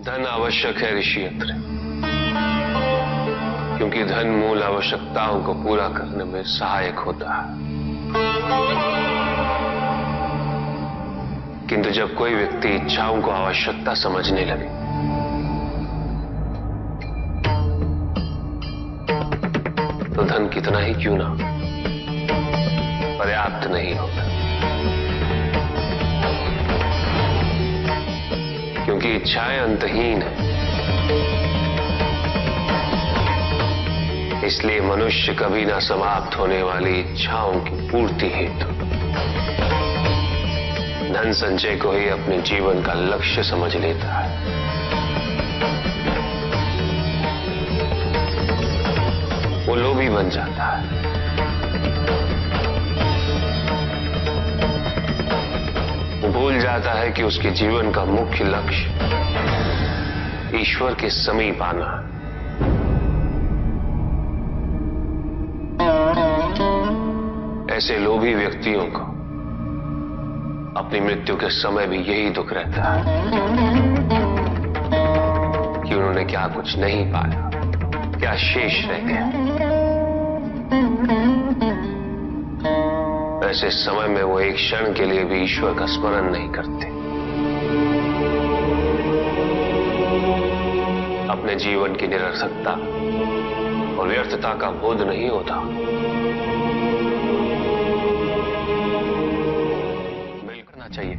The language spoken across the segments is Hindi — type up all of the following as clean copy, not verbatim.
धन आवश्यक है ऋषि अत्रि, क्योंकि धन मूल आवश्यकताओं को पूरा करने में सहायक होता है। किंतु जब कोई व्यक्ति इच्छाओं को आवश्यकता समझने लगे तो धन कितना ही क्यों ना पर्याप्त नहीं होता, क्योंकि इच्छाएं अंतहीन है। इसलिए मनुष्य कभी ना समाप्त होने वाली इच्छाओं की पूर्ति हेतु धन संचय को ही अपने जीवन का लक्ष्य समझ लेता है। वो लोभी बन जाता है। वो भूल जाता है कि उसके जीवन का मुख्य लक्ष्य ईश्वर के समीप आना है। ऐसे लोभी व्यक्तियों को अपनी मृत्यु के समय भी यही दुख रहता है कि उन्होंने क्या कुछ नहीं पाया, क्या शेष रह गया। ऐसे समय में वो एक क्षण के लिए भी ईश्वर का स्मरण नहीं करते, अपने जीवन की निरर्थकता और व्यर्थता का बोध नहीं होता। करना चाहिए।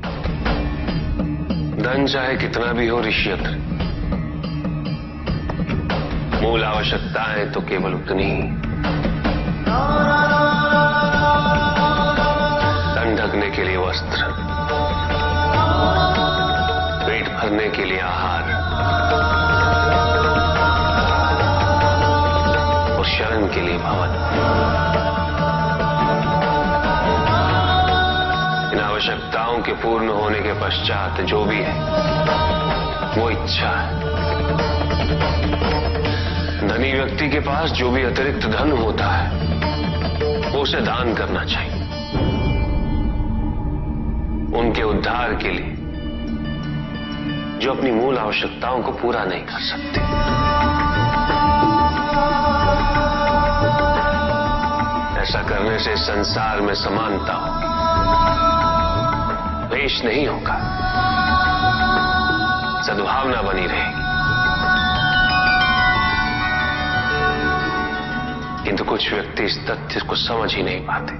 धन चाहे कितना भी हो ऋषि अत्रि, मूल आवश्यकताएं तो केवल उतनी ही। तन ढकने के लिए वस्त्र, पेट भरने के लिए आहार और शरण के लिए भवन। इन आवश्यकताओं के पूर्ण होने के पश्चात जो भी है वो इच्छा है। धनी व्यक्ति के पास जो भी अतिरिक्त धन होता है वो उसे दान करना चाहिए, उनके उद्धार के लिए जो अपनी मूल आवश्यकताओं को पूरा नहीं कर सकते। ऐसा करने से संसार में समानता होगी, द्वेष नहीं होगा, सद्भावना बनी रहेगी। किंतु कुछ व्यक्ति इस तथ्य को समझ ही नहीं पाते।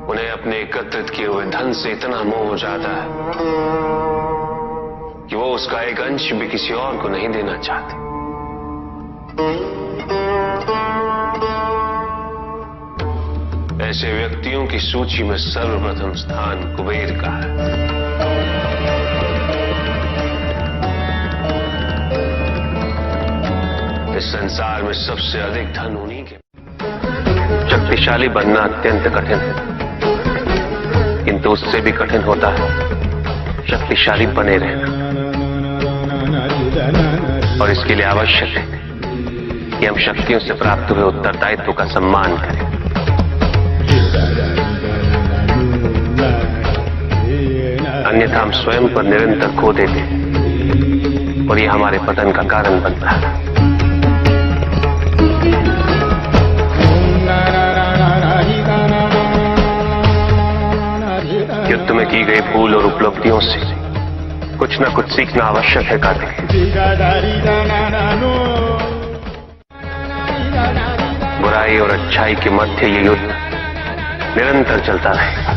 उन्हें अपने एकत्रित किए हुए धन से इतना मोह हो जाता है कि वो उसका एक अंश भी किसी और को नहीं देना चाहते। ऐसे व्यक्तियों की सूची में सर्वप्रथम स्थान कुबेर का है। इस संसार में सबसे अधिक धन उन्हीं के। शक्तिशाली बनना अत्यंत कठिन है, किंतु उससे भी कठिन होता है शक्तिशाली बने रहना। और इसके लिए आवश्यक है कि हम शक्तियों से प्राप्त हुए उत्तरदायित्व का सम्मान करें। अन्यथा हम स्वयं पर निरंतर खो देते हैं और ये हमारे पतन का कारण बनता है। युद्ध में की गई भूल और उपलब्धियों से कुछ न कुछ सीखना आवश्यक है कार्तिक। बुराई और अच्छाई के मध्य ये युद्ध निरंतर चलता रहेगा।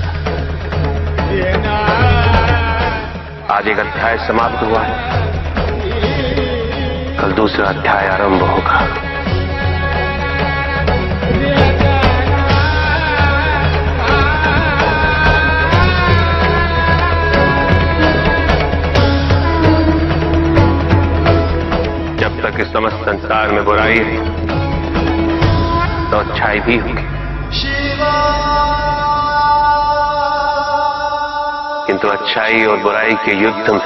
आज एक अध्याय समाप्त हुआ है, कल दूसरा अध्याय आरंभ होगा। जब तक इस समस्त संसार में बुराई है तो अच्छाई भी होगी, किंतु अच्छाई और बुराई के युद्ध में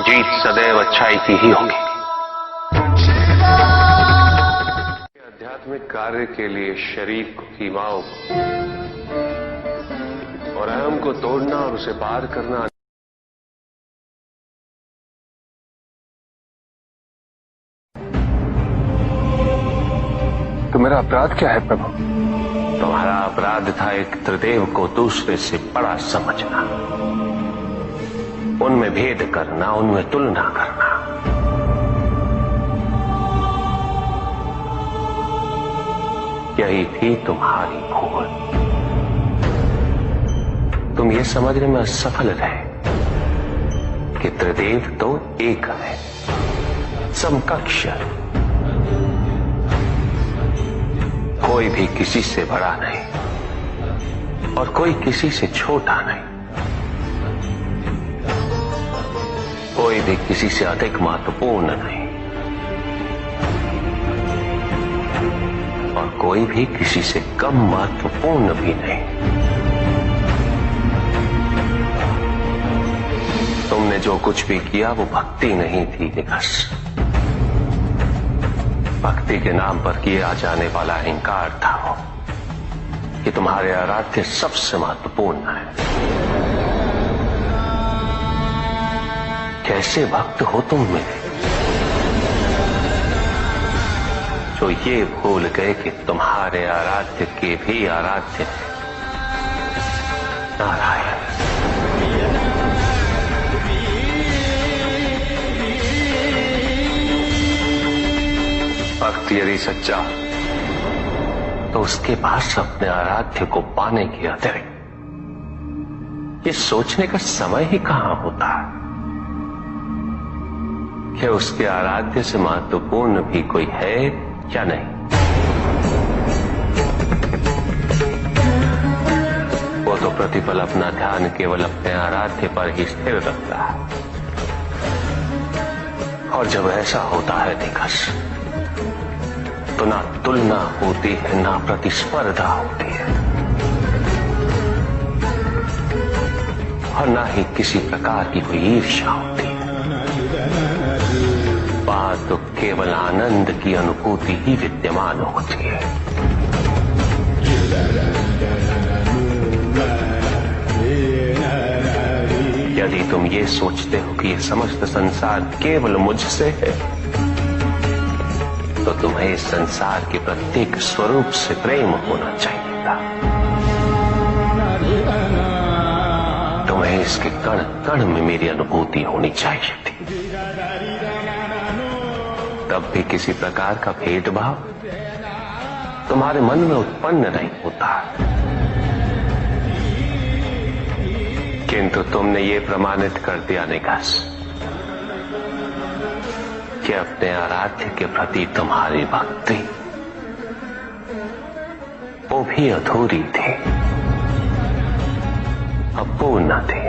जीत सदैव अच्छाई की ही होगी। आध्यात्मिक कार्य के लिए शरीर को, सीमाओं को और अहम को तोड़ना और उसे पार करना मेरा अपराध क्या है प्रभु? तुम्हारा अपराध था एक त्रिदेव को दूसरे से बड़ा समझना, उनमें भेद करना, उनमें तुलना करना। यही थी तुम्हारी भूल। तुम ये समझने में असफल रहे कि त्रिदेव तो एक है, समकक्ष है, कोई भी किसी से बड़ा नहीं और कोई किसी से छोटा नहीं, कोई भी किसी से अधिक महत्वपूर्ण नहीं और कोई भी किसी से कम महत्वपूर्ण भी नहीं। तुमने जो कुछ भी किया वो भक्ति नहीं थी निकस। भक्ति के नाम पर किया जाने वाला अहंकार था वो कि तुम्हारे आराध्य सबसे महत्वपूर्ण है। कैसे भक्त हो तुम मेरे, जो ये भूल गए कि तुम्हारे आराध्य के भी आराध्य नारायण। भक्त यदि सच्चा तो उसके पास अपने आराध्य को पाने के अतिरिक्त ये सोचने का समय ही कहां होता है कि उसके आराध्य से महत्वपूर्ण भी कोई है या नहीं। वो तो प्रतिपल अपना ध्यान केवल अपने आराध्य पर ही स्थिर रखता है और जब ऐसा होता है निकस तो ना तुलना होती है, ना प्रतिस्पर्धा होती है और ना ही किसी प्रकार की कोई ईर्ष्या होती है। बात तो केवल आनंद की अनुभूति ही विद्यमान होती है। यदि तुम ये सोचते हो कि ये समस्त संसार केवल मुझसे है तो तुम्हें इस संसार के प्रत्येक स्वरूप से प्रेम होना चाहिए था। तुम्हें इसके कण कण में मेरी अनुभूति होनी चाहिए थी। तब भी किसी प्रकार का भेदभाव तुम्हारे मन में उत्पन्न नहीं होता। किंतु तुमने ये प्रमाणित कर दिया निकास कि अपने आराध्य के प्रति तुम्हारी भक्ति वो भी अधूरी थी, अपूर्ण थी।